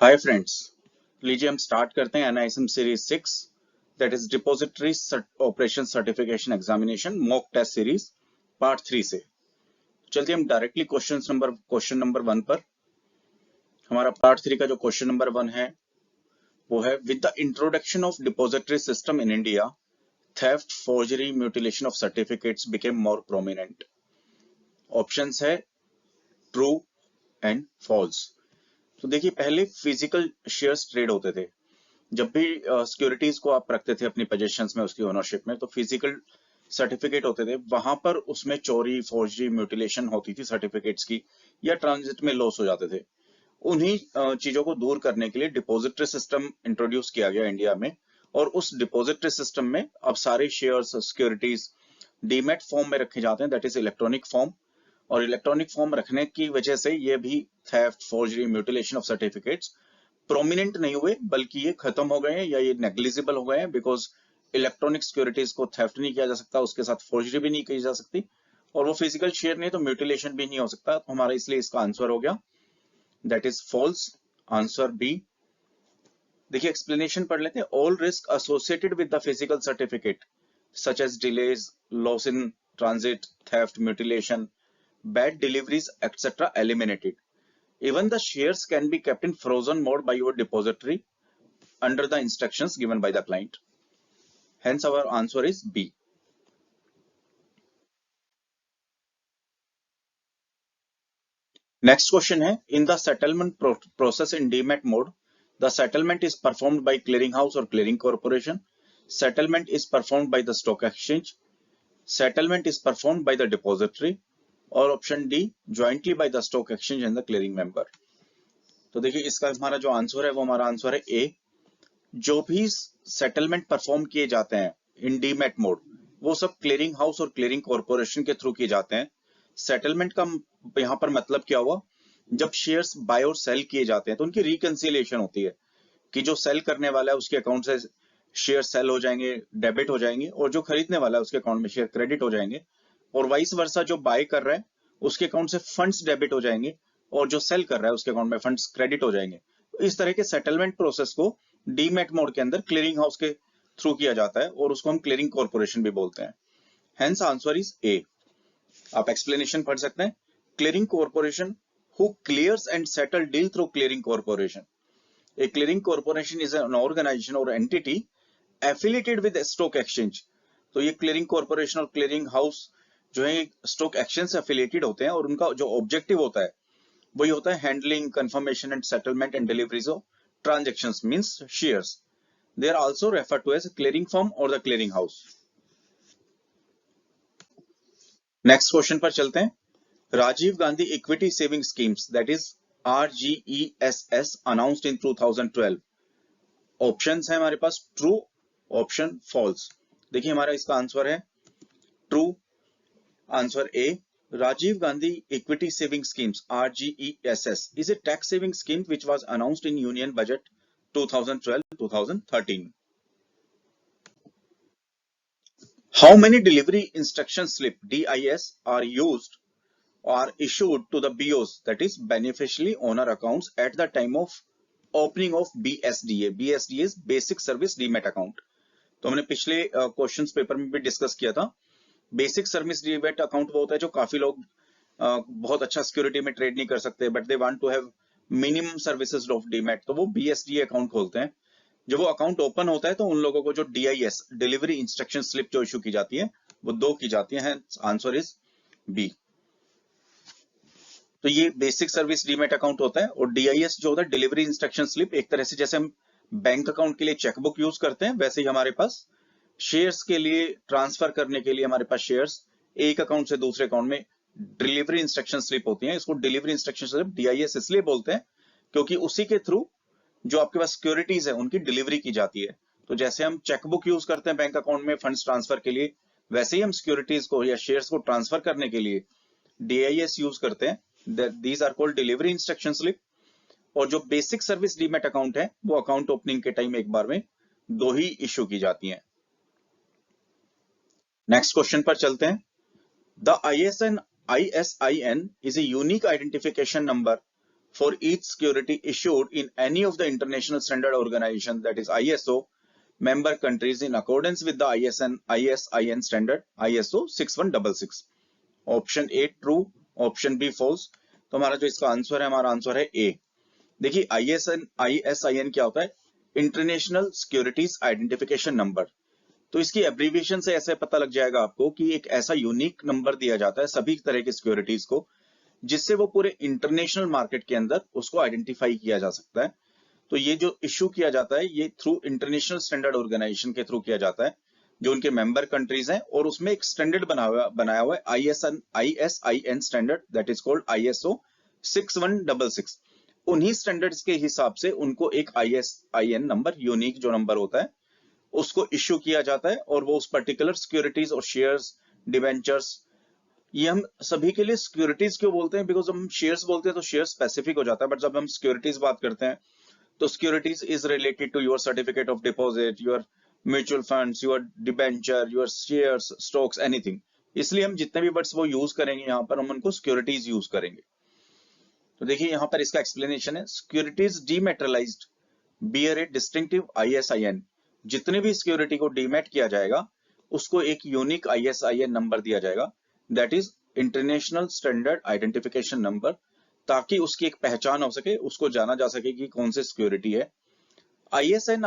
Hi friends, लीजिए हम start करते हैं NISM series 6 that is depository operation certification examination mock test series part 3 से। चलिए हम डायरेक्टली क्वेश्चन नंबर 1 पर। हमारा पार्ट 3 का जो क्वेश्चन नंबर 1 है वो है, with the introduction of depository system in India, theft, forgery, mutilation of certificates became more prominent. Options है ट्रू एंड फॉल्स। तो देखिए, पहले फिजिकल शेयर्स ट्रेड होते थे। जब भी सिक्योरिटीज को आप रखते थे अपनी पोजीशंस में, उसकी ओनरशिप में, तो फिजिकल सर्टिफिकेट होते थे। वहां पर उसमें चोरी, फोर्जरी, म्यूटिलेशन होती थी सर्टिफिकेट्स की, या ट्रांजिट में लॉस हो जाते थे। उन्हीं चीजों को दूर करने के लिए डिपॉजिटरी सिस्टम इंट्रोड्यूस किया गया इंडिया में। और उस डिपॉजिटरी सिस्टम में अब सारे शेयर्स, सिक्योरिटीज डीमेट फॉर्म में रखे जाते हैं, दैट इज इलेक्ट्रॉनिक फॉर्म। और इलेक्ट्रॉनिक फॉर्म रखने की वजह से ये भी theft, forgery, mutilation of certificates prominent नहीं हुए, बल्कि ये खत्म हो गए हैं या ये नेग्लिजिबल हो गए हैं। बिकॉज इलेक्ट्रॉनिक सिक्योरिटीज को थेफ्ट नहीं किया जा सकता, उसके साथ फोर्जरी भी नहीं की जा सकती, और वो फिजिकल शेयर नहीं तो म्यूटिलेशन भी नहीं हो सकता। तो हमारा इसलिए इसका आंसर हो गया that is false, answer B. देखिए एक्सप्लेनेशन पढ़ लेते हैं। All risk associated with the physical certificate such as delays, loss in transit, theft, mutilation, bad deliveries, etc. eliminated. Even the shares can be kept in frozen mode by your depository under the instructions given by the client. Hence, our answer is B. Next question है, in the settlement process in DMAT mode, the settlement is performed by clearinghouse or clearing corporation. Settlement is performed by the stock exchange. Settlement is performed by the depository. और option D, jointly by the stock exchange and the clearing member. तो देखिए इसका हमारा जो answer है वो हमारा answer है ए। जो भी सेटलमेंट परफॉर्म किए जाते हैं इन डीमेट मोड, वो सब क्लियरिंग हाउस और क्लियरिंग कॉर्पोरेशन के थ्रू किए जाते हैं। सेटलमेंट का यहाँ पर मतलब क्या हुआ, जब शेयर्स बाय और सेल किए जाते हैं तो उनकी रिकंसिलिएशन होती है कि जो सेल करने वाला है उसके अकाउंट से शेयर सेल हो जाएंगे, डेबिट हो जाएंगे, और जो खरीदने वाला है उसके अकाउंट में शेयर क्रेडिट हो जाएंगे। और वाइस वर्सा, जो बाय कर रहा है उसके अकाउंट से फंड्स डेबिट हो जाएंगे, और जो सेल कर रहा है उसके अकाउंट में फंड्स क्रेडिट हो जाएंगे। तो इस तरह के सेटलमेंट प्रोसेस को डीमेट मोड के अंदर क्लियरिंग हाउस के थ्रू किया जाता है, और उसको हम क्लियरिंग कॉर्पोरेशन भी बोलते हैं। Hence answer is a. आप एक्सप्लेनेशन पढ़ सकते हैं। Clearing corporation who clears and settle deal through clearing corporation. A clearing corporation is an organization or entity affiliated with a stock exchange. तो ये क्लियरिंग कॉर्पोरेशन और क्लियरिंग हाउस जो है stock exchange से एफिलिएटेड होते हैं, और उनका जो ऑब्जेक्टिव होता है वही होता है handling, confirmation and settlement and deliveries of transactions, means shares. They are also referred to as clearing firm और the clearing house. Next question पर चलते हैं। Rajiv Gandhi equity saving schemes that is RGESS announced in 2012. Options है हमारे पास true, option false. देखिए हमारा इसका answer है true, answer A. Rajiv Gandhi equity saving schemes RGESS is a tax saving scheme which was announced in Union Budget 2012-2013. How many delivery instruction slip DIS are used or issued to the BOs, that is beneficiary owner accounts, at the time of opening of BSDA? BSDA is Basic Service Demat Account. तो हमने पिछले questions paper में भी discuss किया था। Basic service demat account वो होता है जो काफी लोग बहुत अच्छा सिक्योरिटी में ट्रेड नहीं कर सकते, but they want to have minimum services of demat, तो वो BSDA अकाउंट खोलते हैं। जब वो अकाउंट ओपन होता है तो उन लोगों को जो DIS, डिलीवरी इंस्ट्रक्शन स्लिप, जो इशू की जाती है वो 2 की जाती है। Answer is B. तो ये बेसिक सर्विस डीमेट अकाउंट होता है, और DIS जो होता है डिलीवरी इंस्ट्रक्शन स्लिप, एक तरह से जैसे हम बैंक अकाउंट के लिए चेकबुक यूज करते हैं, वैसे ही हमारे पास शेयर्स के लिए ट्रांसफर करने के लिए हमारे पास शेयर्स एक अकाउंट से दूसरे अकाउंट में डिलीवरी इंस्ट्रक्शन स्लिप होती है। इसको डिलीवरी इंस्ट्रक्शन स्लिप DIS इसलिए बोलते हैं क्योंकि उसी के थ्रू जो आपके पास सिक्योरिटीज है उनकी डिलीवरी की जाती है। तो जैसे हम चेकबुक यूज करते हैं बैंक अकाउंट में फंड्स ट्रांसफर के लिए, वैसे ही हम सिक्योरिटीज को या शेयर्स को ट्रांसफर करने के लिए DIS यूज करते हैं। These are called delivery instruction slip. और जो बेसिक सर्विस डीमेट अकाउंट है वो अकाउंट ओपनिंग के टाइम एक बार में 2 ही इश्यू की जाती हैं। नेक्स्ट क्वेश्चन पर चलते हैं। The ISIN is a unique identification number for each security issued in any of the international standard organization, that is ISO, member countries in accordance with the ISIN standard ISO 6166. Option A true, option B false. तो हमारा जो इसका answer है, हमारा answer है ए। देखिए ISIN क्या होता है? International securities identification number. तो इसकी एब्रीविएशन से ऐसे पता लग जाएगा आपको कि एक ऐसा यूनिक नंबर दिया जाता है सभी तरह की सिक्योरिटीज को, जिससे वो पूरे इंटरनेशनल मार्केट के अंदर उसको आइडेंटिफाई किया जा सकता है। तो ये जो इश्यू किया जाता है ये थ्रू इंटरनेशनल स्टैंडर्ड ऑर्गेनाइजेशन के थ्रू किया जाता है, जो उनके मेंबर कंट्रीज हैं, और उसमें एक स्टैंडर्ड बनाया हुआ है ISIN standard, that is called ISO 6166। उन्हीं स्टैंडर्ड्स के हिसाब से उनको एक ISIN नंबर, यूनिक जो नंबर होता है, उसको इश्यू किया जाता है, और वो उस पर्टिकुलर सिक्योरिटीज और शेयर्स, डिवेंचर्स, ये हम सभी के लिए सिक्योरिटीज क्यों बोलते हैं? बिकॉज हम शेयर्स बोलते हैं तो शेयर स्पेसिफिक हो जाता है, बट जब हम सिक्योरिटीज बात करते हैं तो securities is related to your certificate of deposit, your mutual funds, your debenture, your shares, stocks, anything. इसलिए हम जितने भी वर्ड्स वो यूज करेंगे यहाँ पर, हम उनको सिक्योरिटीज यूज करेंगे। तो देखिए यहाँ पर इसका एक्सप्लेनेशन है, सिक्योरिटीज डीमेटेरियलाइज्ड बियर ए डिस्टिंक्टिव ISIN। जितने भी सिक्योरिटी को डीमेट किया जाएगा उसको एक यूनिक ISIN नंबर दिया जाएगा, that is international standard identification number, ताकि उसकी एक पहचान हो सके, उसको जाना जा सके कि कौन सी सिक्योरिटी है। ISIN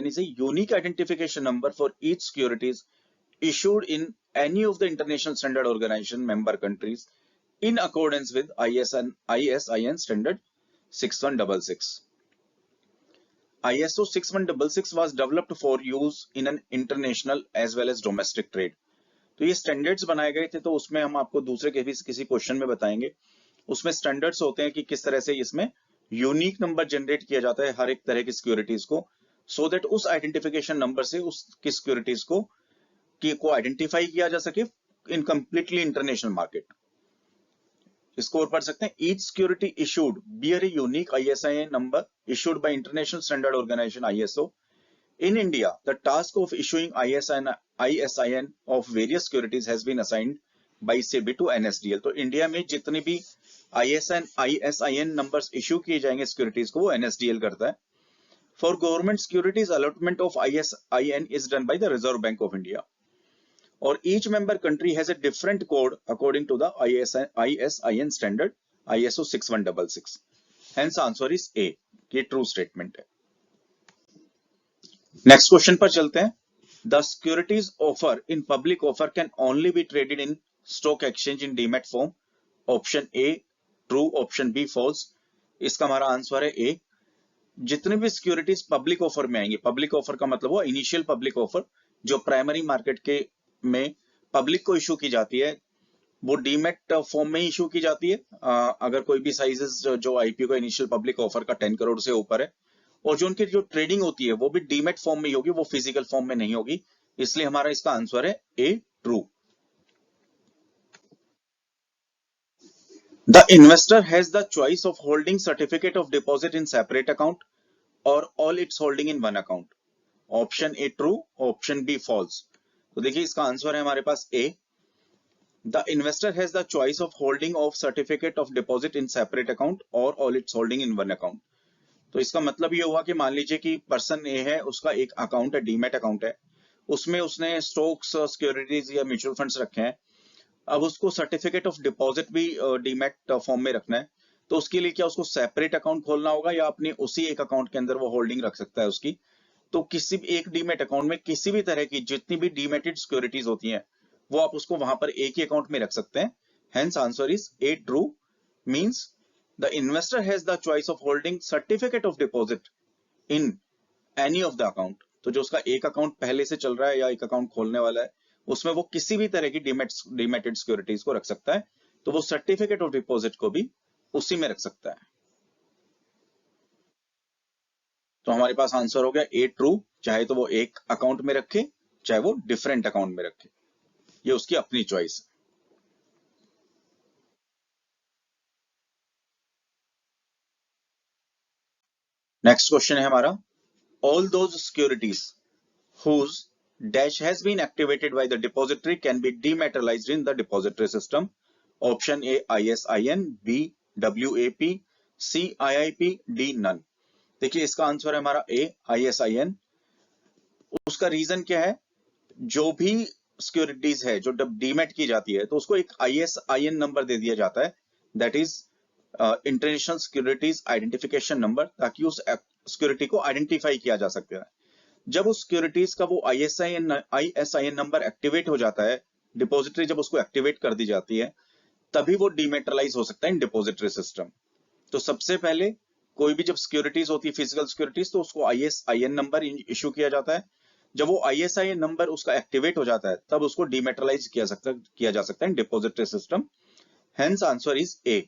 is a unique identification number for each securities issued in any of the international standard organization member countries in accordance with ISIN standard 6166. ISO 6166 was developed for use in an international as well as domestic trade. तो ये standards बनाए गए थे, तो उसमें हम आपको दूसरे के भी किसी क्वेश्चन में बताएंगे। उसमें स्टैंडर्ड्स होते हैं कि किस तरह से इसमें यूनिक नंबर जनरेट किया जाता है हर एक तरह की सिक्योरिटीज को, सो दैट उस आइडेंटिफिकेशन नंबर से उसकी सिक्योरिटीज को आइडेंटिफाई किया जा सके इन कंप्लीटली इंटरनेशनल मार्केट। इसको और पढ़ सकते हैं, each security issued bear a unique ISIN number issued by international standard organization ISO। In India, the task of issuing ISIN of various securities has been assigned by SEBI to NSDL. तो India में जितनी भी ISIN numbers issue किए जाएंगे securities को, वो NSDL करता है। For government securities, allotment of ISIN is done by the Reserve Bank of India. और each member country has a different code according to the ISIN standard ISO 6166. Hence answer is A. ये true statement है। Next question पर चलते हैं। The securities offer in public offer can only be traded in stock exchange in demat form. Option A true, option B false. इसका हमारा answer है ए। जितने भी सिक्योरिटीज पब्लिक ऑफर में आएंगे, पब्लिक ऑफर का मतलब वो इनिशियल पब्लिक ऑफर जो प्राइमरी मार्केट के में पब्लिक को इशू की जाती है, वो डीमेट फॉर्म में इशू की जाती है। अगर कोई भी साइजेस जो IPO का इनिशियल पब्लिक ऑफर का 10 करोड़ से ऊपर है, और जो उनकी जो ट्रेडिंग होती है वो भी डीमेट फॉर्म में होगी, वो फिजिकल फॉर्म में नहीं होगी। इसलिए हमारा इसका आंसर है A true. The investor has the choice of holding certificate of deposit in separate account और all its holding in one account. Option A true, option B false. तो देखिए इसका आंसर है हमारे पास A. The investor has the choice of holding of certificate of deposit in separate account और all its holding in one account. तो इसका मतलब ये हुआ कि मान लीजिए कि पर्सन ए है, उसका एक अकाउंट है, डीमेट अकाउंट है, उसमें उसने स्टॉक्स, सिक्योरिटीज या म्यूचुअल फंड्स रखे हैं। अब उसको सर्टिफिकेट ऑफ डिपॉजिट भी डीमेट फॉर्म में रखना है, तो उसके लिए क्या उसको सेपरेट अकाउंट खोलना होगा या अपने उसी एक अकाउंट के अंदर वो होल्डिंग रख सकता है उसकी। तो किसी भी एक डीमेट अकाउंट में किसी भी तरह की जितनी भी डीमेटेड सिक्योरिटीज होती हैं, वो आप उसको वहां पर एक ही अकाउंट में रख सकते हैं। Hence answer is a true, means the investor has the choice of holding certificate of deposit in any of the account। तो जो उसका एक अकाउंट पहले से चल रहा है या एक अकाउंट खोलने वाला है, उसमें वो किसी भी तरह की डीमेटेड सिक्योरिटीज को रख सकता है, तो वो सर्टिफिकेट ऑफ डिपॉजिट को भी उसी में रख सकता है। तो हमारे पास आंसर हो गया ए ट्रू, चाहे तो वो एक अकाउंट में रखे चाहे वो डिफरेंट अकाउंट में रखे, ये उसकी अपनी चॉइस है। नेक्स्ट क्वेश्चन है हमारा, all those securities whose dash has been activated by the depository can be dematerialized in the depository system। Option A ISIN, B WAP, C IIP, D none. देखिए इसका आंसर है हमारा A ISIN। उसका reason क्या है, जो भी securities है जो डीमेट की जाती है तो उसको एक ISIN नंबर दे दिया जाता है, that is international securities identification number, ताकि उस सिक्योरिटी को आइडेंटिफाई किया जा सकता है। जब उस सिक्योरिटीज का वो ISIN नंबर एक्टिवेट हो जाता है, डिपॉजिटरी जब उसको एक्टिवेट कर दी जाती है, तभी वो डीमेटलाइज हो सकता है इन डिपॉजिटरी सिस्टम। तो सबसे पहले कोई भी जब सिक्योरिटीज होती है फिजिकल सिक्योरिटीज, तो उसको ISIN नंबर इशू किया जाता है। जब वो ISIN नंबर उसका एक्टिवेट हो जाता है, तब उसको डीमेटलाइज किया जा सकता है in depository system. Hence answer is A।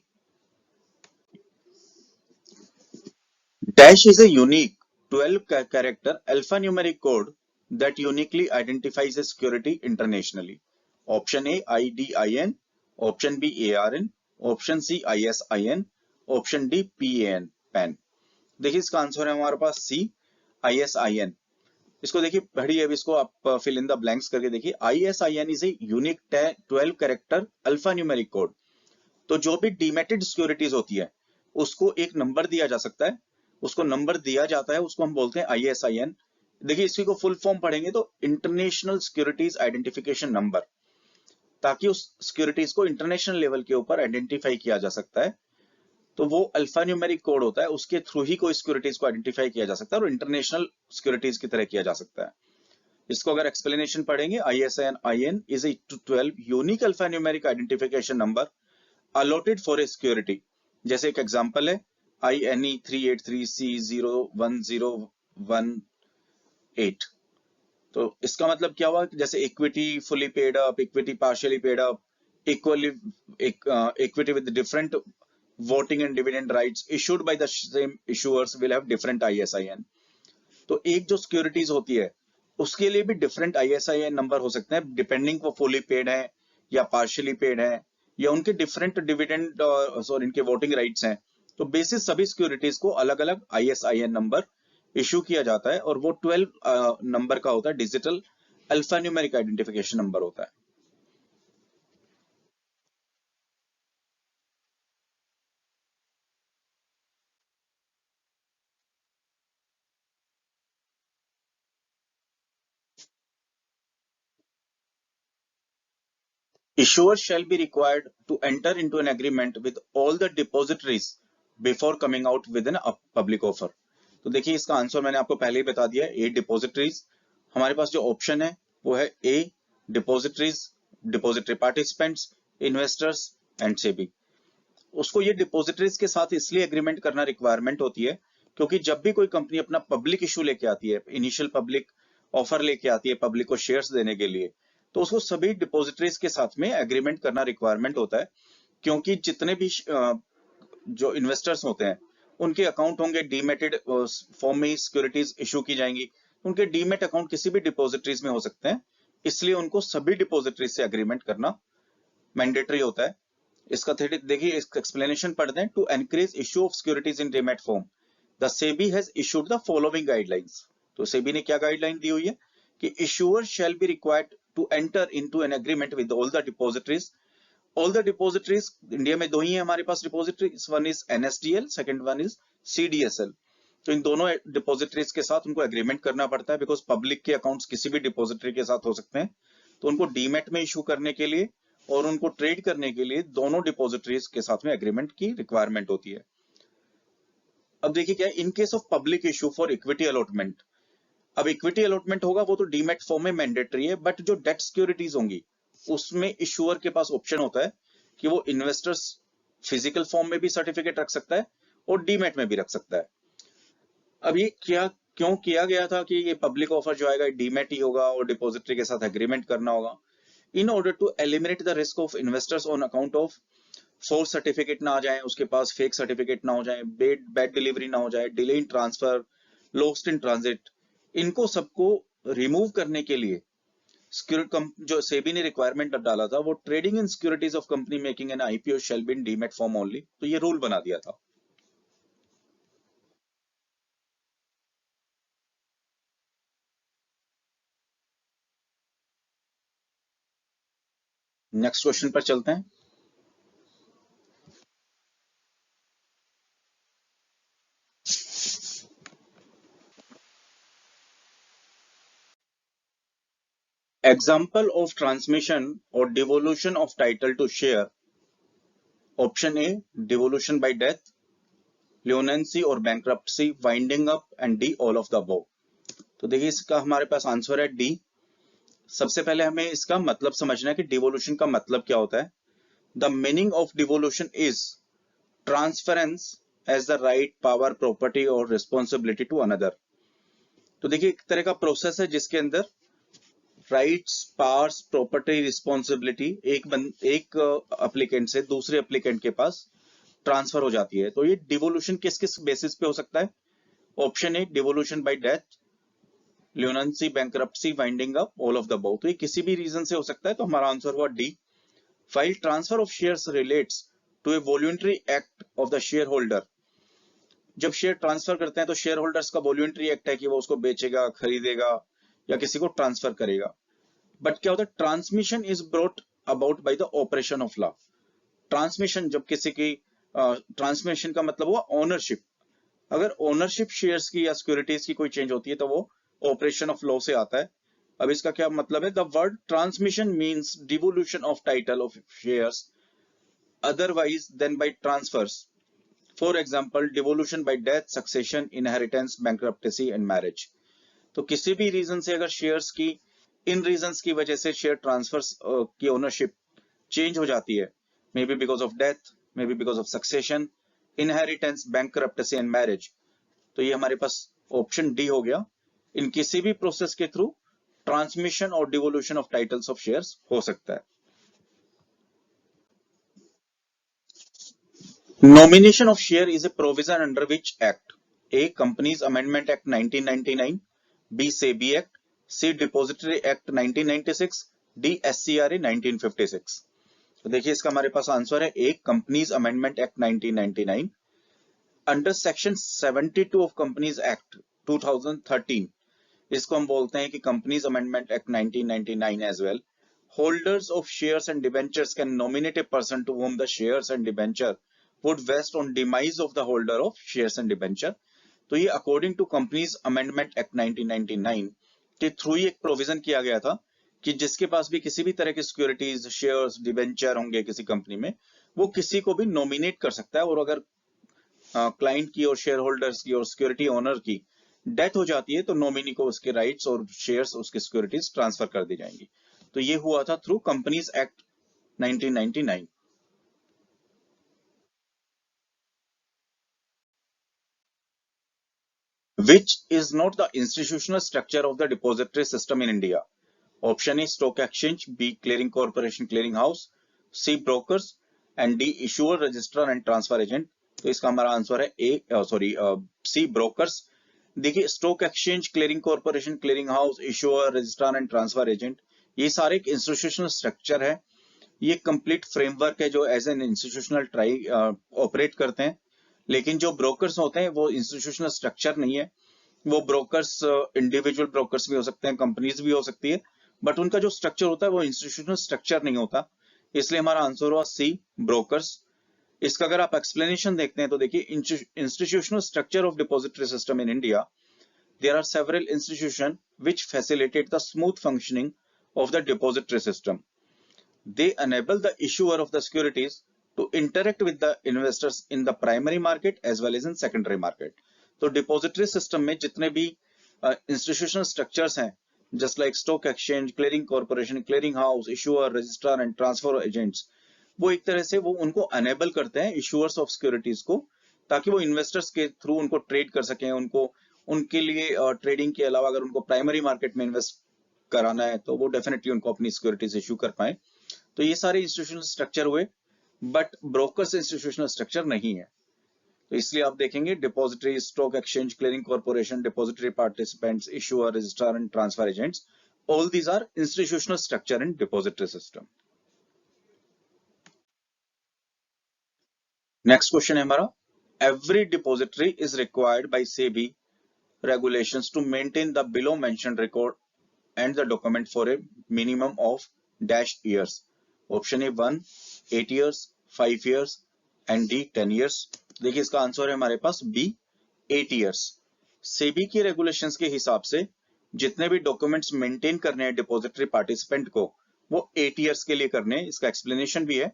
Dash is a unique 12 character alphanumeric code that uniquely identifies a security internationally. Option A IDIN, option B ARN, option C ISIN, option D PAN PAN। देखिए इसका answer है हमारे पास C ISIN। इसको देखिए पढ़िए, अब इसको आप फिल इन द ब्लैंक्स करके देखिए। ISIN is a unique 12 character alpha numeric code. तो जो भी डीमेटेड सिक्योरिटीज होती है उसको एक नंबर दिया जा सकता है, उसको नंबर दिया जाता है, उसको हम बोलते हैं ISIN। देखिए इसी को फुल फॉर्म पढ़ेंगे तो इंटरनेशनल सिक्योरिटीज आइडेंटिफिकेशन नंबर, ताकि उस सिक्योरिटीज को इंटरनेशनल लेवल के ऊपर आइडेंटिफाई किया जा सकता है। तो वो अल्फा न्यूमेरिक कोड होता है, उसके थ्रू ही कोई सिक्योरिटीज को आइडेंटिफाई किया जा सकता है और इंटरनेशनल सिक्योरिटीज की तरह किया जा सकता है। इसको अगर एक्सप्लेनेशन पढ़ेंगे, ISIN is a 12 unique alpha numeric identification number allotted for a security। जैसे एक एग्जांपल है INE 383C01018। तो इसका मतलब क्या हुआ, जैसे equity fully paid up, equity partially paid up, equally equity with different voting and dividend rights issued by the same issuers will have different ISIN। तो एक जो सिक्योरिटीज होती है उसके लिए भी डिफरेंट ISIN नंबर हो सकते हैं, डिपेंडिंग वो फुली पेड है या पार्शियली पेड है या उनके डिफरेंट डिविडेंड सॉरी इनके वोटिंग राइट्स हैं। तो बेसिस सभी सिक्योरिटीज को अलग अलग ISIN नंबर इशू किया जाता है और वो 12 नंबर का होता है, डिजिटल अल्फान्यूमेरिक आइडेंटिफिकेशन नंबर होता है। Issuers shall be required to enter into an agreement with all the depositories before coming out with a public offer। तो देखिए इसका आंसर मैंने आपको पहले ही बता दिया है, ए डिपोजिटरीज। हमारे पास जो ऑप्शन है वो है A depositories, depository participants, investors and SEBI. उसको ये डिपोजिटरीज के साथ इसलिए एग्रीमेंट करना रिक्वायरमेंट होती है क्योंकि जब भी कोई कंपनी अपना पब्लिक इशू लेके आती है, इनिशियल पब्लिक ऑफर लेके आती है पब्लिक को शेयर्स देने के लिए, तो उसको सभी डिपोजिटरीज के साथ में एग्रीमेंट करना रिक्वायरमेंट होता है। क्योंकि जितने भी जो इन्वेस्टर्स होते हैं उनके अकाउंट होंगे डीमेटेड फॉर्म में ही सिक्योरिटीज इशू की जाएंगी, उनके डीमेट अकाउंट किसी भी डिपोजिटरीज में हो सकते हैं, इसलिए उनको सभी डिपोजिटरीज से एग्रीमेंट करना मैंडेटरी होता है। इसका देखिए इसका एक्सप्लेनेशन पढ़ते हैं। To encourage issue of securities in demat form, the SEBI has issued the following guidelines. तो सेबी ने क्या गाइडलाइन दी हुई है कि issuer shall be required to enter into an agreement with all the depositories. All the depositories India में दो ही है हमारे पास depositories, one is NSDL, second one is CDSL। तो इन दोनों डिपोजिटरीज के साथ उनको एग्रीमेंट करना पड़ता है, बिकॉज पब्लिक के अकाउंट्स किसी भी डिपोजिटरी के साथ हो सकते हैं। तो उनको डीमेट में इशू करने के लिए और उनको ट्रेड करने के लिए दोनों डिपोजिटरीज के साथ में एग्रीमेंट की रिक्वायरमेंट होती है। अब देखिए क्या, in case of public issue for equity allotment, अब इक्विटी अलॉटमेंट होगा वो तो डीमेट फॉर्म में मैंडेटरी है, बट जो डेट सिक्योरिटीज होंगी उसमें इशूअर के पास ऑप्शन होता है कि वो इन्वेस्टर्स फिजिकल फॉर्म में भी सर्टिफिकेट रख सकता है और डीमेट में भी रख सकता है। अब ये क्या क्यों किया गया था कि ये पब्लिक ऑफर जो आएगा डीमेट ही होगा और डिपॉजिटरी के साथ एग्रीमेंट करना होगा, in order to eliminate the risk of investors on account of force certificate ना आ जाए, उसके पास फेक सर्टिफिकेट ना हो जाए, बैड डिलीवरी ना हो जाए, delay in transfer, lost in transit, इनको सबको रिमूव करने के लिए जो सेबी ने रिक्वायरमेंट डाला था वो trading in securities of company making an IPO shall be in demat form only, तो ये रूल बना दिया था। नेक्स्ट क्वेश्चन पर चलते हैं। एग्जाम्पल ऑफ ट्रांसमिशन और devolution of title to share, option A devolution by death, lunacy और bankruptcy, winding up, and D all of the above. तो देखिए इसका हमारे पास आंसर है डी। सबसे पहले हमें इसका मतलब समझना है कि डिवोल्यूशन का मतलब क्या होता है। The meaning of devolution is transference as the right, power, property और रिस्पॉन्सिबिलिटी टू अनदर। तो देखिए एक तरह का प्रोसेस है जिसके अंदर राइट्स, पावर्स, प्रॉपर्टी, रिस्पॉन्सिबिलिटी एक एप्लीकेंट से दूसरे एप्लीकेंट के पास ट्रांसफर हो जाती है। तो ये डिवोल्यूशन किस किस बेसिस पे हो सकता है। Option A devolution by death, lunacy, bankruptcy, winding up, all of the above. तो ये किसी भी रीजन से हो सकता है, तो हमारा आंसर हुआ D. File transfer of shares relates to a voluntary act of the share holder. जब शेयर ट्रांसफर करते हैं तो शेयर होल्डर्स का वॉल्यूंटरी एक्ट है कि वो उसको बेचेगा, खरीदेगा या किसी को ट्रांसफर करेगा। बट क्या होता है, transmission is brought about by the operation of law. Transmission जब किसी की ट्रांसमिशन का मतलब हुआ ओनरशिप। अगर ओनरशिप शेयर्स की या सिक्योरिटीज की कोई चेंज होती है तो वो ऑपरेशन ऑफ लॉ से आता है। अब इसका क्या मतलब है, the word transmission means devolution of title of shares otherwise than by transfers. For example devolution by death, succession, inheritance, bankruptcy and marriage. तो किसी भी रीजन से अगर शेयर्स की इन रीजंस की वजह से शेयर ट्रांसफर्स की ओनरशिप चेंज हो जाती है, may be because of death, may be because of succession, inheritance, bankruptcy and marriage, तो ये हमारे पास ऑप्शन डी हो गया। इन किसी भी प्रोसेस के थ्रू ट्रांसमिशन और devolution of titles of shares हो सकता है। Nomination of share is a provision under which act. A companies amendment act 1999, B SEBI act, C depository act 1996, D SCRA 1956। तो देखिए इसका हमारे पास आंसर है A companies amendment act 1999। Under section 72 of companies act 2013, इसको हम बोलते हैं कि companies amendment act 1999 as well, holders of shares and debentures can nominate a person to whom the shares and debenture would vest on demise of the holder of shares and debenture। तो ये according to companies amendment act 1999 के through ही एक provision किया गया था कि जिसके पास भी किसी भी तरह की सिक्योरिटीज, शेयर्स, डिबेंचर होंगे किसी कंपनी में, वो किसी को भी नॉमिनेट कर सकता है। और अगर क्लाइंट की और शेयर होल्डर्स की और सिक्योरिटी ओनर की डेथ हो जाती है तो नॉमिनी को उसके राइट्स और शेयर्स, उसकी सिक्योरिटीज ट्रांसफर कर दी जाएंगी। तो ये हुआ था through companies act 1999। Which is not the institutional structure of the depository system in India? Option A stock exchange, B clearing corporation clearing house, C brokers and D issuer, registrar and transfer agent। तो इसका हमारा answer है सी brokers. देखिए stock exchange, clearing corporation, clearing house, issuer, registrar and transfer agent, ये सारे एक institutional structure है। ये कंप्लीट फ्रेमवर्क है जो as an institutional try operate करते हैं। लेकिन जो ब्रोकर्स होते हैं वो इंस्टीट्यूशनल स्ट्रक्चर नहीं है। वो ब्रोकर्स इंडिविजुअल ब्रोकर्स भी हो सकते हैं, कंपनीज भी हो सकती है, बट उनका जो स्ट्रक्चर होता है वो इंस्टीट्यूशनल स्ट्रक्चर नहीं होता। इसलिए हमारा आंसर हुआ सी ब्रोकर्स। इसका अगर आप एक्सप्लेनेशन देखते हैं तो देखिए institutional structure of depository system in India, there are several institutions which facilitate the smooth functioning of the depository system. They enable the issuer of the securities to interact with the investors in the primary market as well as in secondary market. तो depository system में जितने भी institutional structures हैं, just like stock exchange, clearing corporation, clearing house, issuer, registrar and transfer agents, वो एक तरह से वो उनको enable करते हैं issuers of securities को, ताकि वो इन्वेस्टर्स के थ्रू उनको ट्रेड कर सकें। उनको उनके लिए ट्रेडिंग के अलावा अगर उनको प्राइमरी मार्केट में इन्वेस्ट कराना है तो वो डेफिनेटली उनको अपनी सिक्योरिटीज इश्यू कर पाए। तो ये सारे इंस्टीट्यूशनल स्ट्रक्चर हुए, बट ब्रोकर्स इंस्टीट्यूशनल स्ट्रक्चर नहीं है। तो इसलिए आप देखेंगे depository, stock exchange, clearing corporation, depository participants, issuer, registrar and transfer agents, all these are institutional structure in depository system. Next question है हमारा, every depository is required by SEBI regulations to maintain the below mentioned record and the document for a minimum of dash years. Option A 1 8 years, 5 years and D 10 years। देखिए इसका answer है हमारे पास B 8 years। SEBI की regulations के हिसाब से जितने भी डॉक्यूमेंट्स मेंटेन करने हैं डिपॉजिटरी पार्टिसिपेंट को वो 8 ईयर्स के लिए करने हैं। इसका एक्सप्लेनेशन भी है,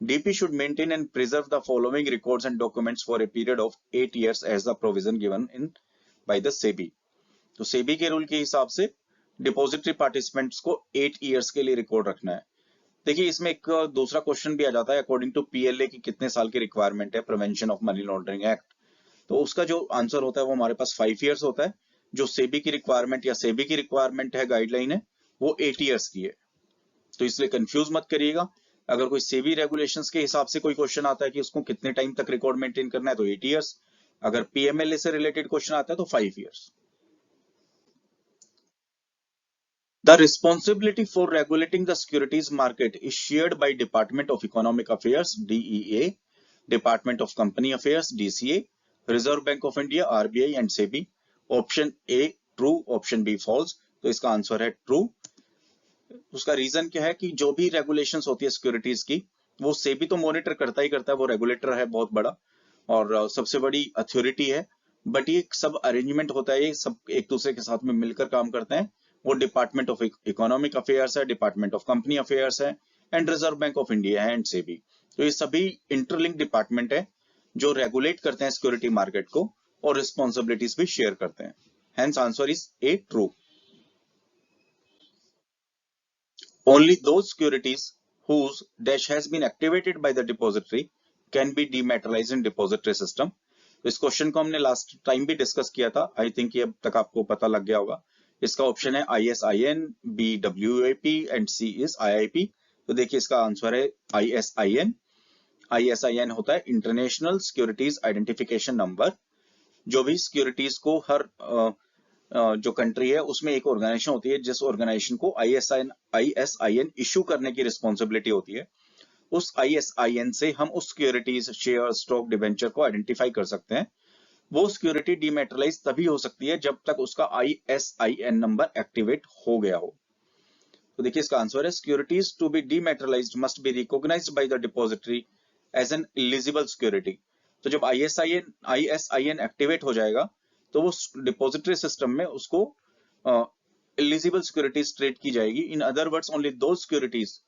DP should maintain and preserve the following records and documents for a period of 8 years as the provision given in by the SEBI। तो SEBI के रूल के हिसाब से डिपॉजिटरी पार्टिसिपेंट्स को 8 ईयर्स के लिए रिकॉर्ड रखना है। देखिए इसमें एक दूसरा क्वेश्चन भी आ जाता है, अकॉर्डिंग टू PLA की कितने साल की रिक्वायरमेंट है prevention of money laundering act. तो उसका जो आंसर होता है वो हमारे पास 5 ईयर्स होता है। जो सेबी की रिक्वायरमेंट या सेबी की रिक्वायरमेंट है, गाइडलाइन है, वो 8 ईयर्स की है। तो इसलिए कंफ्यूज मत करिएगा। अगर कोई सेबी रेगुलेशंस के हिसाब से कोई क्वेश्चन आता है कि उसको कितने टाइम तक रिकॉर्ड मेंटेन करना है, तो 8 ईयर्स। अगर PMLA से रिलेटेड क्वेश्चन आता है तो 5 years. The responsibility for regulating the securities market is shared by Department of Economic Affairs DEA, Department of Company Affairs DCA, Reserve Bank of India RBI and SEBI। Option A true, option B false. तो इसका answer है true. उसका reason क्या है कि जो भी regulations होती है सिक्योरिटीज की, वो सेबी तो मॉनिटर करता ही करता है, वो रेगुलेटर है बहुत बड़ा और सबसे बड़ी अथॉरिटी है। बट ये सब अरेंजमेंट होता है, ये सब एक दूसरे के साथ में मिलकर काम करते हैं। वो डिपार्टमेंट ऑफ इकोनॉमिक अफेयर्स है, डिपार्टमेंट ऑफ कंपनी अफेयर्स है and reserve bank of India है एंड सेबी। तो ये सभी इंटरलिंक डिपार्टमेंट है जो रेगुलेट करते हैं सिक्योरिटी मार्केट को और रिस्पॉन्सिबिलिटीज भी शेयर करते हैं। Hence answer is a true. Only those securities whose dash has been activated by the depository can be dematerialized in depository system। तो इस क्वेश्चन को हमने लास्ट टाइम भी डिस्कस किया था। आई थिंक ये अब तक आपको पता लग गया होगा। इसका ऑप्शन है ISIN, B WAP and C is IIP। तो देखिए इसका आंसर है ISIN। ISIN होता है इंटरनेशनल सिक्योरिटीज आइडेंटिफिकेशन नंबर। जो भी सिक्योरिटीज को हर जो कंट्री है उसमें एक ऑर्गेनाइजेशन होती है, जिस ऑर्गेनाइजेशन को ISIN इशू करने की रिस्पॉन्सिबिलिटी होती है। उस ISIN से हम उस सिक्योरिटीज, शेयर, स्टॉक, डिवेंचर को आइडेंटिफाई कर सकते हैं। वो सिक्योरिटी डीमेटेरियलाइज तभी हो सकती है जब तक उसका ISIN नंबर एक्टिवेट हो गया हो। तो देखिए इसका आंसर है securities to be dematerialised must be recognised by the depository as an eligible security. तो जब ISIN एक्टिवेट हो जाएगा तो वो डिपॉजिटरी सिस्टम में उसको एलिजिबल सिक्योरिटीज ट्रेड की जाएगी। In other words, only those securities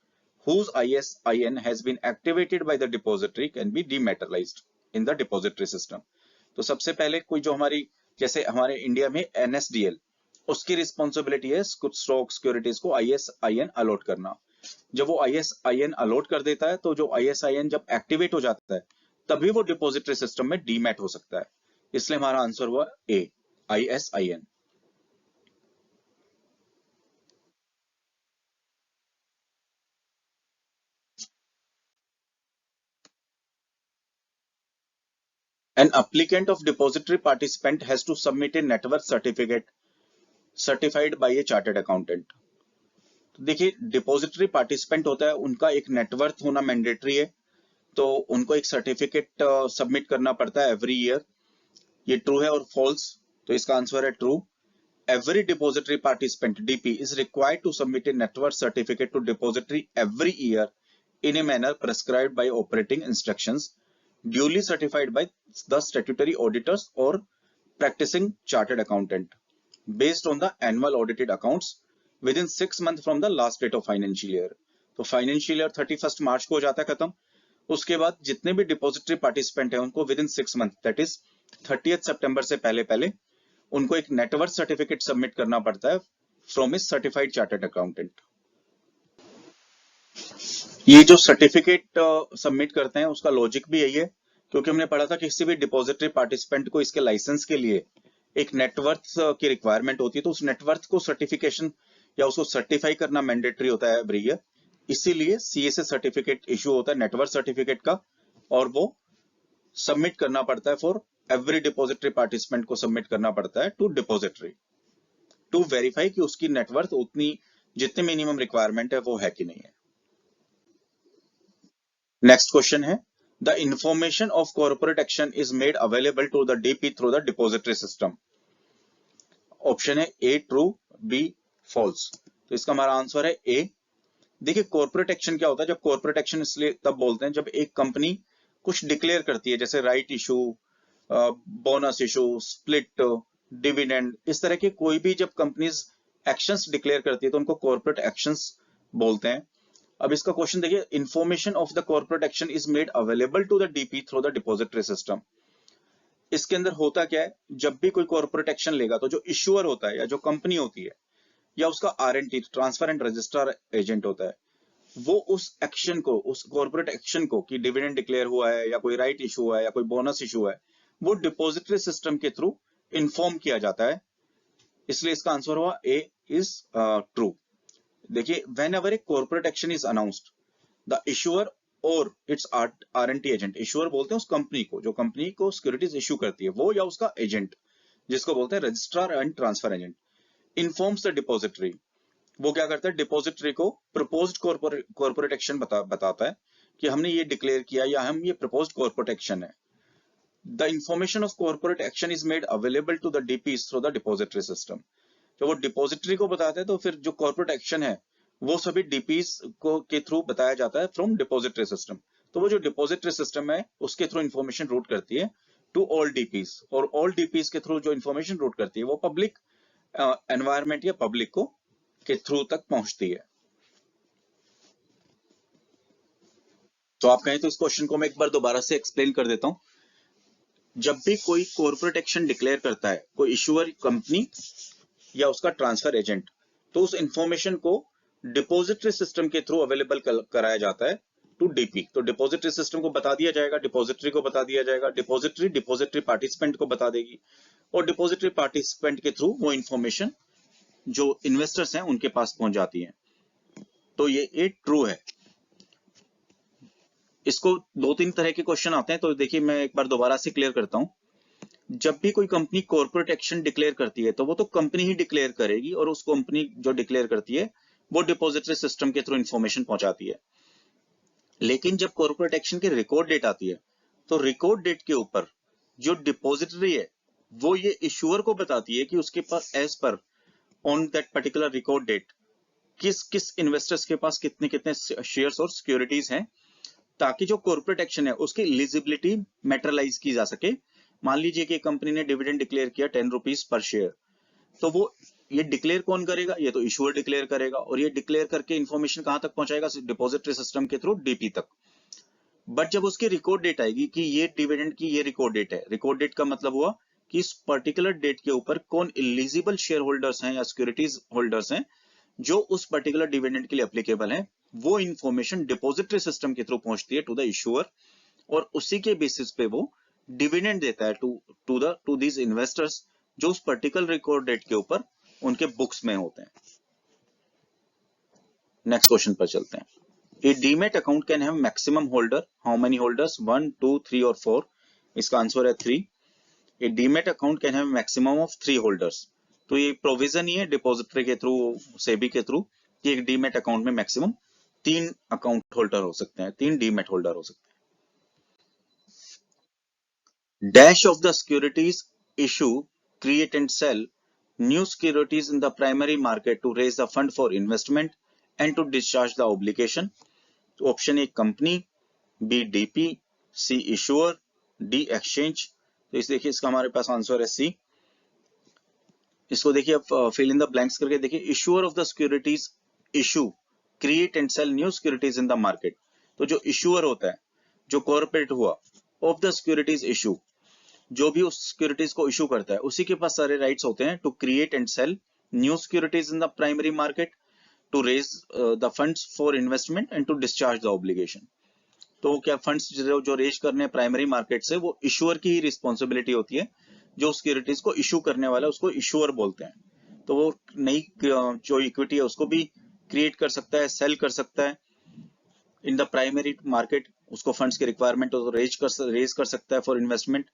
whose ISIN has been activated by the depository can be dematerialized in the depository system। तो सबसे पहले कोई जो हमारी, जैसे हमारे इंडिया में NSDL, उसकी रिस्पॉन्सिबिलिटी है कुछ स्टॉक सिक्योरिटीज को ISIN अलॉट करना। जब वो ISIN अलॉट कर देता है तो जो ISIN जब एक्टिवेट हो जाता है तभी वो डिपॉजिटरी सिस्टम में डीमैट हो सकता है। इसलिए हमारा आंसर हुआ A, ISIN। An applicant of depository participant has to submit a net worth certificate certified by a chartered accountant। तो देखिए डिपॉजिटरी पार्टिसिपेंट होता है, उनका एक नेटवर्थ होना मैंडेटरी है, तो उनको एक सर्टिफिकेट सबमिट करना पड़ता है एवरी ईयर। ये ट्रू है और फॉल्स। तो इसका आंसर है true. Every depository participant DP is required to submit a net worth certificate to depository every year in a manner prescribed by operating instructions, duly certified by the statutory auditors or practicing chartered accountant, based on the annual audited accounts within 6 months from the last date of financial year। तो financial year 31 मार्च को हो जाता है खत्म। उसके बाद जितने भी डिपॉजिटरी पार्टिसिपेंट है उनको with in 6 month, that is 30 सितंबर से पहले पहले उनको एक नेटवर्थ सर्टिफिकेट सबमिट करना पड़ता है from A certified chartered accountant. ये जो सर्टिफिकेट सबमिट करते हैं उसका लॉजिक भी यही है, क्योंकि हमने पढ़ा था कि किसी भी डिपॉजिटरी पार्टिसिपेंट को इसके लाइसेंस के लिए एक नेटवर्थ की रिक्वायरमेंट होती है, तो उस नेटवर्थ को सर्टिफिकेशन या उसको सर्टिफाई करना मैंडेटरी होता है एवरी ईयर। इसीलिए CA से सर्टिफिकेट इशू होता है नेटवर्थ सर्टिफिकेट का, और वो सबमिट करना पड़ता है फॉर एवरी डिपॉजिटरी पार्टिसिपेंट को सबमिट करना पड़ता है टू डिपॉजिटरी टू वेरीफाई कि उसकी नेटवर्थ उतनी जितनी मिनिमम रिक्वायरमेंट है वो है कि नहीं है। नेक्स्ट क्वेश्चन है, the information of corporate action is made available to the DP through the depository system. Option है A ट्रू, B फॉल्स। तो इसका हमारा आंसर है A। देखिए कॉर्पोरेट एक्शन क्या होता है, जब कॉर्पोरेट एक्शन इसलिए तब बोलते हैं जब एक कंपनी कुछ डिक्लेयर करती है, जैसे right issue, bonus issue, split, dividend, इस तरह के कोई भी जब कंपनीज एक्शंस डिक्लेयर करती है तो उनको कॉर्पोरेट एक्शंस बोलते हैं। अब इसका क्वेश्चन देखिए, information of the corporate action is made available to the DP through the depository system. इसके अंदर होता क्या है, जब भी कोई कॉर्पोरेट एक्शन लेगा तो जो इश्यूअर होता है या जो कंपनी होती है या उसका RNT transfer and registrar agent होता है, वो उस एक्शन को, उस कॉर्पोरेट एक्शन को कि डिविडेंड डिक्लेयर हुआ है या कोई राइट इशू हुआ है या कोई बोनस इशू है, वो डिपॉजिटरी सिस्टम के थ्रू इन्फॉर्म किया जाता है। इसलिए इसका आंसर हुआ ए इज ट्रू। देखिए, when ever a corporate action is announced, the issuer और इट्स आरएनटी एजेंट, इशूअर बोलते हैं उस कंपनी को जो कंपनी को सिक्योरिटीज इशू करती है, वो या उसका एजेंट जिसको बोलते हैं registrar and transfer agent, informs the depository. वो क्या करता है, डिपॉजिटरी को प्रपोज्ड कॉर्पोरेट एक्शन बताता है कि हमने ये डिक्लेयर किया या हम ये प्रपोज्ड कॉर्पोरेट एक्शन है। The information of corporate action is made available to the DPs through the depository system. जब वो डिपॉजिटरी को बताते हैं तो फिर जो कॉर्पोरेट एक्शन है वो सभी डीपीज को के थ्रू बताया जाता है फ्रॉम डिपॉजिटरी सिस्टम। तो वो जो डिपॉजिटरी सिस्टम है उसके थ्रू इंफॉर्मेशन रूट करती है टू ऑल डीपीज, और ऑल डीपीज के थ्रू जो इंफॉर्मेशन रूट करती है वो पब्लिक एनवायरमेंट या पब्लिक को के थ्रू तक पहुंचती है। तो आप कहें तो इस क्वेश्चन को मैं एक बार दोबारा से एक्सप्लेन कर देता हूं। जब भी कोई कॉर्पोरेट एक्शन डिक्लेयर करता है कोई इशूअर कंपनी या उसका ट्रांसफर एजेंट, तो उस इंफॉर्मेशन को डिपॉजिटरी सिस्टम के थ्रू अवेलेबल कराया जाता है टू डीपी। तो डिपॉजिटरी सिस्टम को बता दिया जाएगा, डिपॉजिटरी को बता दिया जाएगा, डिपॉजिटरी पार्टिसिपेंट को बता देगी, और डिपॉजिटरी पार्टिसिपेंट के थ्रू वो इंफॉर्मेशन जो इन्वेस्टर्स हैं उनके पास पहुंच जाती है। तो ये ट्रू है। इसको दो तीन तरह के क्वेश्चन आते हैं, तो देखिए मैं एक बार दोबारा से क्लियर करता हूं। जब भी कोई कंपनी कॉर्पोरेट एक्शन डिक्लेयर करती है तो वो तो कंपनी ही डिक्लेयर करेगी, और उस कंपनी जो डिक्लेयर करती है वो डिपॉजिटरी सिस्टम के थ्रू इंफॉर्मेशन पहुंचाती है। लेकिन जब कॉर्पोरेट एक्शन की रिकॉर्ड डेट आती है तो रिकॉर्ड डेट के ऊपर जो डिपॉजिटरी है वो ये इशूअर को बताती है कि उसके पास as per on that particular record date किस किस इन्वेस्टर्स के पास कितने कितने शेयर्स और सिक्योरिटीज हैं, ताकि जो कॉर्पोरेट एक्शन है उसकी एलिजिबिलिटी मैटरलाइज की जा सके। मान लीजिए कि कंपनी ने डिविडेंड डिक्लेयर किया 10 रुपीज पर शेयर, तो वो ये डिक्लेयर कौन करेगा, ये तो इशूअर डिक्लेयर करेगा, और ये डिक्लेयर करके इंफॉर्मेशन कहां तक पहुंचाएगा, डिपॉजिटरी सिस्टम के थ्रू डीपी तक। बट जब उसकी रिकॉर्ड डेट आएगी कि ये डिविडेंड की ये रिकॉर्ड डेट है, रिकॉर्ड डेट का मतलब हुआ कि इस पर्टिकुलर डेट के ऊपर कौन एलिजिबल शेयर होल्डर्स हैं या सिक्योरिटीज होल्डर्स हैं जो उस पर्टिकुलर डिविडेंड के लिए एप्लीकेबल है, वो इंफॉर्मेशन डिपॉजिटरी सिस्टम के थ्रू पहुंचती है टू द इशूअर, और उसी के बेसिस पे वो डिविडेंड देता है टू दीज इन्वेस्टर्स जो उस पर्टिकुलर रिकॉर्ड डेट के ऊपर उनके बुक्स में होते हैं। नेक्स्ट क्वेश्चन पर चलते हैं। A demat account can have maximum holder, how many holders, 1 2 3 और 4। इसका आंसर है 3। A demat account can have maximum of 3 holders. तो ये प्रोविजन ही है डिपॉजिटरी के थ्रू, सेबी के थ्रू, कि एक डीमेट अकाउंट में मैक्सिमम 3 अकाउंट होल्डर हो सकते हैं, 3 डीमेट होल्डर हो सकते हैं। Dash of the securities issue, create and sell new securities in the primary market to raise the fund for investment and to discharge the obligation. तो option A company, B DP, C issuer, D exchange. तो इस देखिए इसका हमारे पास answer है सी। इसको देखिए अब फिल इन द ब्लैंक्स करके देखिए, issuer of the securities issue, create and sell new securities in the market. तो जो इशूअर होता है, जो कॉर्पोरेट हुआ, ऑफ द सिक्योरिटीज इशू, जो भी उस सिक्योरिटीज को इशू करता है उसी के पास सारे राइट्स होते हैं to create and sell new securities in the primary market, to raise the funds for investment and to discharge the obligation. तो क्या फंड्स जो रेज करने हैं प्राइमरी मार्केट से, वो इशूअर की ही रिस्पॉन्सिबिलिटी होती है। जो सिक्योरिटीज को इशू करने वाला है उसको इशूअर बोलते हैं। तो वो नई जो इक्विटी है उसको भी क्रिएट कर सकता है, सेल कर सकता है इन द प्राइमरी मार्केट, उसको फंड्स की रिक्वायरमेंट रेज कर सकता है फॉर इन्वेस्टमेंट,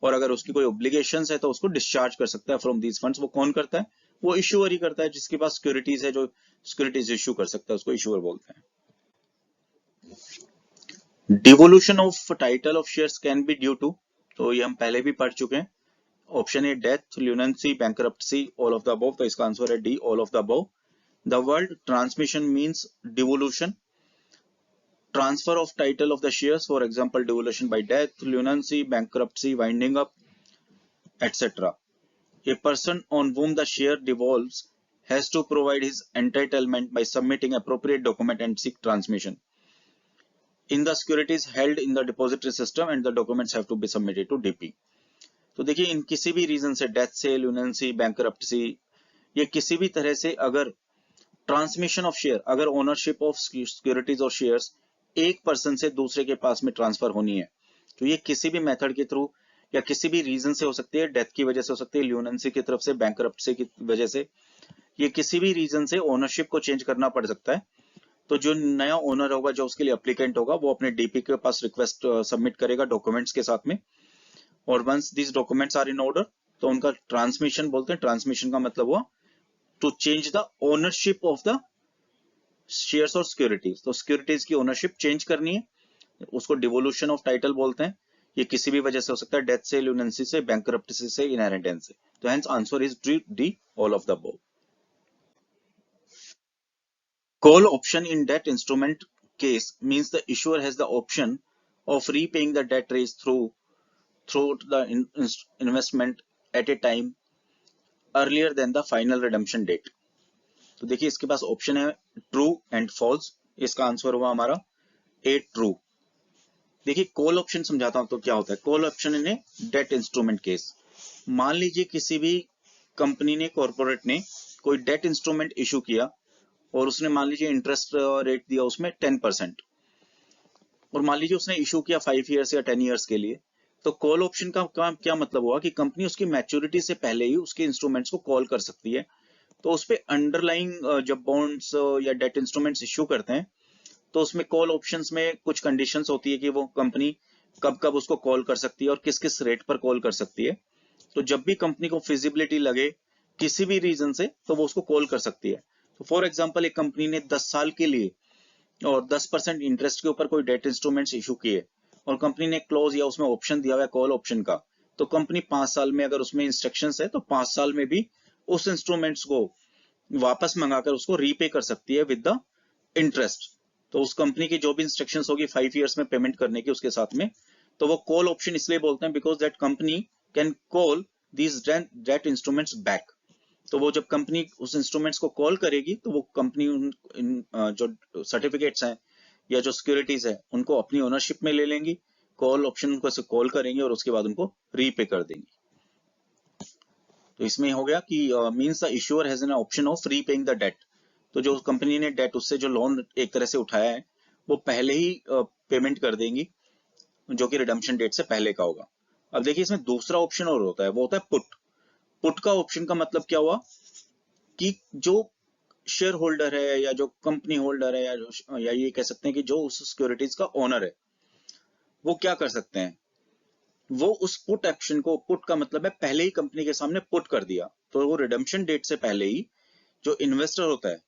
और अगर उसकी कोई ऑब्लिगेशंस है तो उसको डिस्चार्ज कर सकता है फ्रॉम दीज फंड्स। वो कौन करता है, वो इशूअर ही करता है, जिसके पास सिक्योरिटीज है, जो सिक्योरिटीज इशू कर सकता है उसको इशूअर बोलते हैं। Devolution of title of shares can be due to, तो ये हम पहले भी पढ़ चुके हैं। Option A death, lunacy, bankruptcy, all of the above. तो इसका आंसर है D, all of the above. The word transmission means devolution, transfer of title of the shares, for example devolution by death, lunacy, bankruptcy, winding up, etc. A person on whom the share devolves has to provide his entitlement by submitting appropriate document and seek transmission. In the securities held in the depository system and the documents have to be submitted to DP. तो देखिए इन किसी भी reason से, death से, लुनेंसी, bankruptcy, ये किसी भी तरह से अगर ट्रांसमिशन ऑफ शेयर, अगर ओनरशिप ऑफ सिक्योरिटीज और शेयर्स एक पर्सन से दूसरे के पास में ट्रांसफर होनी है, तो ये किसी भी मेथड के थ्रू या किसी भी रीजन से हो सकती है, डेथ की वजह से हो सकती है, ल्यूनेंसी की तरफ से, बैंकरप्सी की वजह से, ये किसी भी रीजन से ओनरशिप को चेंज करना पड़ सकता है। तो जो नया ओनर होगा, जो उसके लिए एप्लीकेंट होगा, वो अपने डीपी के पास रिक्वेस्ट सबमिट करेगा डॉक्यूमेंट्स के साथ में, और once this documents are in order तो उनका ट्रांसमिशन बोलते हैं। ट्रांसमिशन का मतलब हुआ to change the ownership of the shares और सिक्योरिटीज। तो सिक्योरिटीज की ओनरशिप चेंज करनी है, उसको डिवोल्यूशन ऑफ टाइटल बोलते हैं। ये किसी भी वजह से हो सकता है, डेथ से, ल्यूनेंसी से, बैंकरप्सी से, इनहेरिटेंस से। तो hence answer is D, all of the above. Call option in debt instrument case means the issuer has the option of repaying the debt raised through the investment at a time earlier than the final redemption date. तो देखिए इसके पास option है true and false. इसका answer हुआ हमारा ए, true. देखिए call option समझाता हूं तो क्या होता है। Call option in A debt instrument case, मान लीजिए किसी भी कंपनी ने, कॉर्पोरेट ने कोई डेट इंस्ट्रूमेंट इशू किया और उसने मान लीजिए इंटरेस्ट रेट दिया उसमें 10%, और मान लीजिए उसने इशू किया 5 ईयर्स या 10 ईयर्स के लिए। तो कॉल ऑप्शन का क्या मतलब हुआ कि कंपनी उसकी मैच्योरिटी से पहले ही उसके इंस्ट्रूमेंट्स को कॉल कर सकती है। तो उस पे अंडरलाइंग जब बॉन्ड्स या डेट इंस्ट्रूमेंट्स इशू करते हैं तो उसमें कॉल ऑप्शंस में कुछ कंडीशंस होती है कि वो कंपनी कब कब उसको कॉल कर सकती है और किस किस रेट पर कॉल कर सकती है। तो जब भी कंपनी को फिजिबिलिटी लगे किसी भी रीजन से तो वो उसको कॉल कर सकती है। तो फॉर एग्जांपल एक कंपनी ने 10 साल के लिए और 10% इंटरेस्ट के ऊपर कोई डेट इंस्ट्रूमेंट्स इशू किए और कंपनी ने क्लोज या उसमें ऑप्शन दिया हुआ है कॉल ऑप्शन का, तो कंपनी 5 साल में अगर उसमें इंस्ट्रक्शंस है तो 5 साल में भी उस इंस्ट्रूमेंट्स को वापस मंगाकर उसको रीपे कर सकती है विद द इंटरेस्ट। तो उस कंपनी की जो भी इंस्ट्रक्शंस होगी 5 इयर्स में पेमेंट करने की उसके साथ में, तो वो कॉल ऑप्शन इसलिए बोलते हैं because that company can call these debt instruments back. तो वो जब कंपनी उस इंस्ट्रूमेंट्स को कॉल करेगी तो वो कंपनी जो सर्टिफिकेट्स हैं या जो सिक्योरिटीज है उनको अपनी ओनरशिप में ले लेंगी, कॉल ऑप्शन उनको ऐसे कॉल करेंगे और उसके बाद उनको रीपे कर देंगी। तो इसमें हो गया कि means the issuer has an option of repaying the debt. तो जो कंपनी ने डेट, उससे जो लोन एक तरह से उठाया है वो पहले ही पेमेंट कर देंगी जो कि रिडम्पशन डेट से पहले का होगा। अब देखिए इसमें दूसरा ऑप्शन और होता है, वो होता है पुट। पुट का ऑप्शन का मतलब क्या हुआ कि जो शेयर होल्डर है या जो कंपनी होल्डर है या ये कह सकते हैं कि जो उस सिक्योरिटीज का ओनर है, वो क्या कर सकते हैं, वो उस पुट एक्शन को, पुट का मतलब है पहले ही कंपनी के सामने पुट कर दिया। तो वो रिडम्पशन डेट से पहले ही जो इन्वेस्टर होता है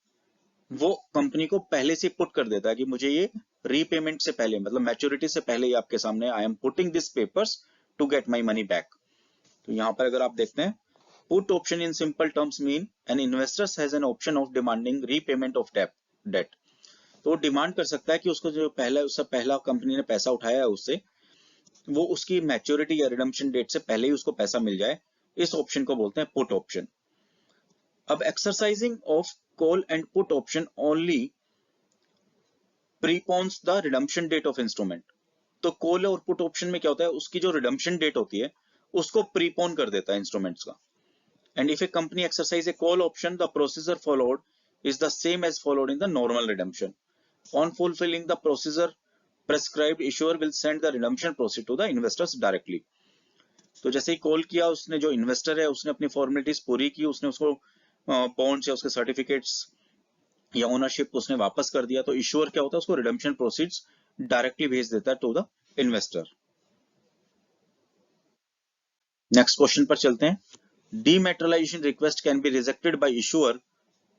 वो कंपनी को पहले से पुट कर देता है कि मुझे ये रीपेमेंट से पहले, मतलब मैच्योरिटी से पहले ही आपके सामने I am putting this papers to get my money back. तो यहाँ पर अगर आप देखते हैं, put option in simple terms mean an investor has an option of demanding repayment of debt. तो वो डिमांड कर सकता है कि उसको जो उससे पहला कंपनी ने पैसा उठाया है उससे, वो उसकी मैच्योरिटी या रिडम्पशन डेट से पहले ही उसको पैसा मिल जाए। इस ऑप्शन को बोलते हैं पुट ऑप्शन। अब exercising of call and put option only prepones the redemption date of instrument. तो कॉल और पुट ऑप्शन में क्या होता है, उसकी जो रिडम्पशन डेट होती है उसको प्रीपोन कर देता है इंस्ट्रूमेंट्स का। And if a company exercise a call option the procedure followed is the same as followed in the normal redemption. On fulfilling the procedure prescribed, issuer will send the redemption proceed to the investors directly। तो जैसे ही call किया उसने, जो investor है उसने अपनी formalities पूरी की, उसने उसको बॉन्ड्स या उसके सर्टिफिकेट्स या ओनरशिप उसने वापस कर दिया, तो इश्यूअर क्या होता है, उसको रिडम्पशन प्रोसीड्स डायरेक्टली भेज देता है to the investor. Next question पर चलते हैं। Dematerialisation request can be rejected by issuer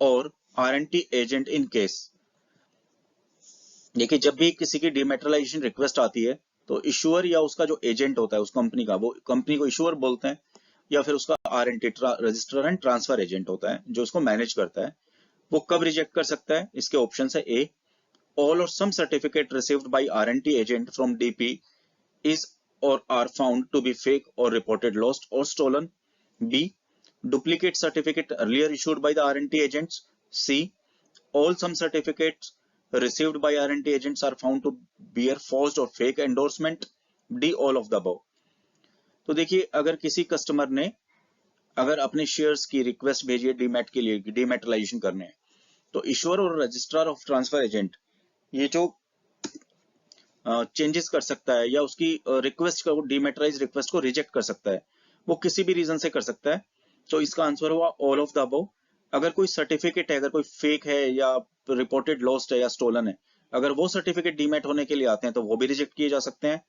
और आरएनटी एजेंट इन केस। देखिए जब भी किसी की डीमैटेरियलाइजेशन रिक्वेस्ट आती है तो इश्यूअर या उसका जो एजेंट होता है उस कंपनी का, वो कंपनी को इश्यूअर बोलते हैं, या फिर उसका RNT register and transfer agent होता है जो उसको मैनेज करता है, वो कब रिजेक्ट कर सकता है। इसके ऑप्शन है ए, ऑल और some certificate received by RNT agent from DP is और are found to be fake और रिपोर्टेड लॉस्ट और stolen. B, Duplicate certificate earlier issued by the R&T agents. C. All some certificates received by R&T agents are found to bear forged or fake endorsement. D. All of the above. तो देखिए, अगर किसी customer ने अगर अपने shares की request भेजी है डीमैट के लिए, डीमैटलाइजेशन करने हैं, तो इश्योर और रजिस्ट्रार ऑफ ट्रांसफर एजेंट ये जो चेंजेस कर सकता है या उसकी रिक्वेस्ट को, डीमैटराइज रिक्वेस्ट को रिजेक्ट कर सकता है, वो किसी भी रीजन से कर सकता है। तो इसका आंसर हुआ ऑल ऑफ द अबव। अगर कोई सर्टिफिकेट है, अगर कोई फेक है या रिपोर्टेड लॉस्ट है या स्टोलन है, अगर वो सर्टिफिकेट डीमैट होने के लिए आते हैं तो वो भी रिजेक्ट किए जा सकते हैं।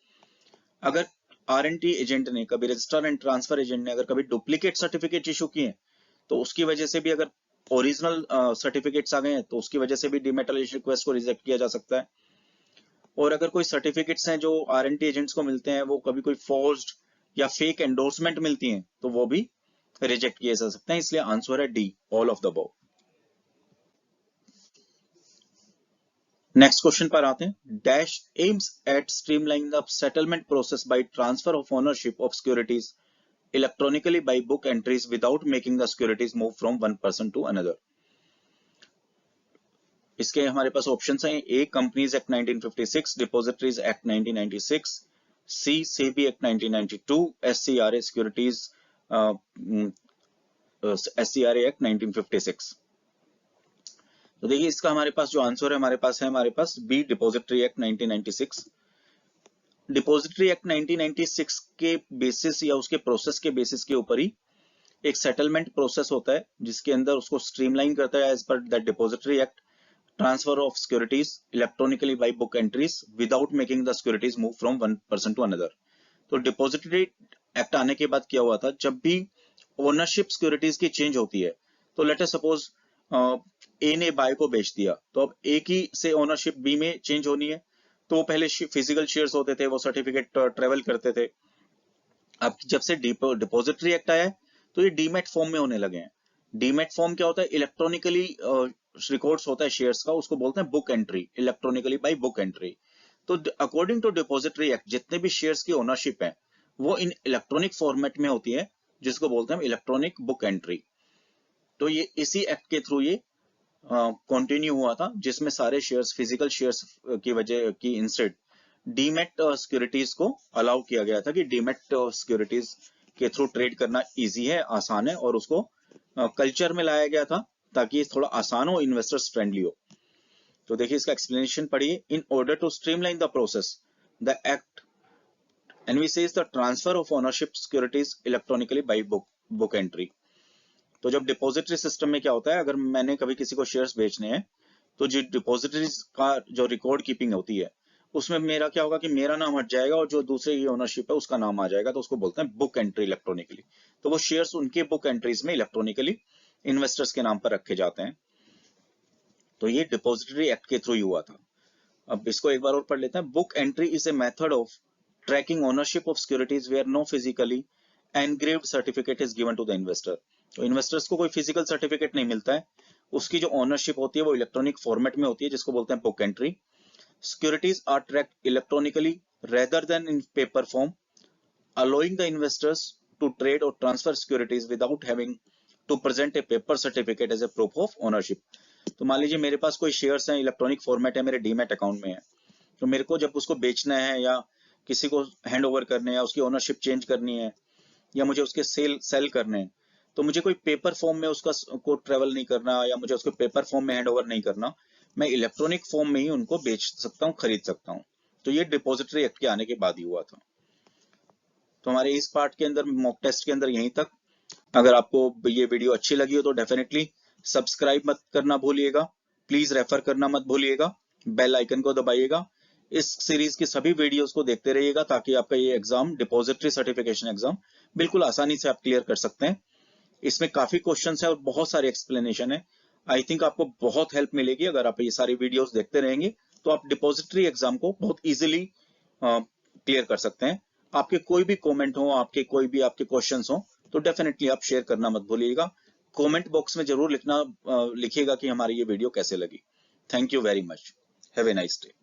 अगर R&T एजेंट ने, कभी रजिस्ट्रार एंड ट्रांसफर एजेंट ने अगर कभी डुप्लीकेट सर्टिफिकेट इशू किए तो उसकी वजह से भी, अगर ओरिजिनल सर्टिफिकेट्स आ गए हैं तो उसकी वजह से भी डीमैटलाइजेशन रिक्वेस्ट को रिजेक्ट किया जा सकता है। और अगर कोई सर्टिफिकेट्स हैं जो R&T एजेंट्स को मिलते हैं, वो कभी कोई फोर्स्ड या फेक एंडोर्समेंट मिलती हैं तो वो भी रिजेक्ट किए जा सकते हैं। इसलिए आंसर है D, all of the above. Next question पर आते हैं। Dash aims at streamlining the settlement process by transfer of ownership of securities electronically by book entries without making the securities move from one person to another. इसके हमारे पास options हैं। A. Companies act 1956, depositories act 1996, C. SEBI act 1992, SCRA securities SCRA act 1956। तो देखिए, इसका हमारे पास जो answer है हमारे पास B, depository act 1996। Depository act 1996 के बेसिस या उसके प्रोसेस के बेसिस के ऊपर ही एक सेटलमेंट प्रोसेस होता है, जिसके अंदर उसको स्ट्रीमलाइन करता है as per that depository act, transfer of securities electronically by book entries without making the securities move from one person to another. तो डिपॉजिटरी एक्ट आने के बाद क्या हुआ था, जब भी ओनरशिप सिक्योरिटीज की चेंज होती है, तो लेट अस सपोज ए ने बाय को बेच दिया, तो अब ए की से ओनरशिप बी में चेंज होनी है, तो वो पहले फिजिकल शेयर्स होते थे, वो सर्टिफिकेट ट्रेवल करते थे। अब जब से डिपॉजिटरी एक्ट आया है तो ये डीमैट फॉर्म में होने लगे हैं। डीमैट फॉर्म क्या होता है, इलेक्ट्रॉनिकली रिकॉर्ड्स होता है शेयर्स का, उसको बोलते हैं book entry, electronically by book entry. तो अकॉर्डिंग टू डिपॉजिटरी एक्ट जितने भी शेयर्स की ओनरशिप है वो इन इलेक्ट्रॉनिक फॉर्मेट में होती है, जिसको बोलते हैं इलेक्ट्रॉनिक बुक एंट्री। तो ये इसी एक्ट के थ्रू ये कंटिन्यू हुआ था, जिसमें सारे शेयर्स, फिजिकल शेयर्स की वजह की इंस्टेड डीमैट सिक्योरिटीज को अलाउ किया गया था कि डीमैट सिक्योरिटीज के थ्रू ट्रेड करना इजी है, आसान है, और उसको कल्चर में लाया गया था ताकि थोड़ा आसान हो, इन्वेस्टर्स फ्रेंडली हो। तो देखिए, इसका एक्सप्लेनेशन पढ़िए। In order to streamline the process, the act envisages the transfer of ownership securities electronically by book entry. तो जब डिपॉजिटरी सिस्टम में क्या होता है, अगर मैंने कभी किसी को शेयर्स बेचने हैं, तो जो डिपॉजिटरीज का जो रिकॉर्ड कीपिंग होती है, उसमें मेरा क्या होगा कि मेरा नाम हट जाएगा और जो दूसरे की ओनरशिप है उसका नाम आ जाएगा, तो उसको बोलते हैं बुक एंट्री इलेक्ट्रॉनिकली। तो वो शेयर्स उनके बुक एंट्रीज में इलेक्ट्रॉनिकली इन्वेस्टर्स के नाम पर रखे जाते हैं। तो ये डिपॉजिटरी एक्ट के थ्रू ही हुआ था। अब इसको एक बार और पढ़ लेते हैं। Book entry is a method of tracking ownership of securities where no physically engraved certificate is given to the investor. तो इन्वेस्टर्स को कोई फिजिकल सर्टिफिकेट नहीं मिलता है, उसकी जो ओनरशिप होती है वो इलेक्ट्रॉनिक फॉर्मेट में होती है, जिसको बोलते हैं book entry. Securities are tracked electronically rather than in paper form, allowing the investors to trade or transfer securities without having to present a paper certificate as a proof of ownership. तो मान लीजिए मेरे पास कोई shares हैं, electronic format है, मेरे demat account में है, तो मेरे को जब उसको बेचना है या किसी को हैंड ओवर करने या उसकी ओनरशिप चेंज करनी है या मुझे उसके सेल करने हैं, तो मुझे कोई पेपर फॉर्म में उसका को ट्रेवल नहीं करना या मुझे उसको पेपर फॉर्म में हैंड ओवर नहीं करना, मैं इलेक्ट्रॉनिक फॉर्म में ही उनको बेच सकता हूँ, खरीद सकता हूँ। तो ये डिपॉजिटरी एक्ट के आने के बाद ही हुआ था। तो हमारे इस पार्ट के अंदर, मॉक टेस्ट के अंदर यहीं तक। अगर आपको ये वीडियो अच्छी लगी हो तो डेफिनेटली सब्सक्राइब मत करना भूलिएगा, प्लीज रेफर करना मत भूलिएगा, बेल आइकन को दबाइएगा। इस सीरीज की सभी वीडियोस को देखते रहिएगा ताकि आपका ये एग्जाम, डिपॉजिटरी सर्टिफिकेशन एग्जाम, बिल्कुल आसानी से आप क्लियर कर सकते हैं। इसमें काफी क्वेश्चंस है और बहुत सारे एक्सप्लेनेशन है। आई थिंक आपको बहुत हेल्प मिलेगी अगर आप ये सारी वीडियोस देखते रहेंगे, तो आप डिपॉजिटरी एग्जाम को बहुत इजीली क्लियर कर सकते हैं। आपके कोई भी कमेंट हो, आपके कोई भी आपके क्वेश्चंस हो, तो डेफिनेटली आप शेयर करना मत भूलिएगा। कमेंट बॉक्स में जरूर लिखिएगा कि हमारी ये वीडियो कैसे लगी। Thank you very much. Have a nice day.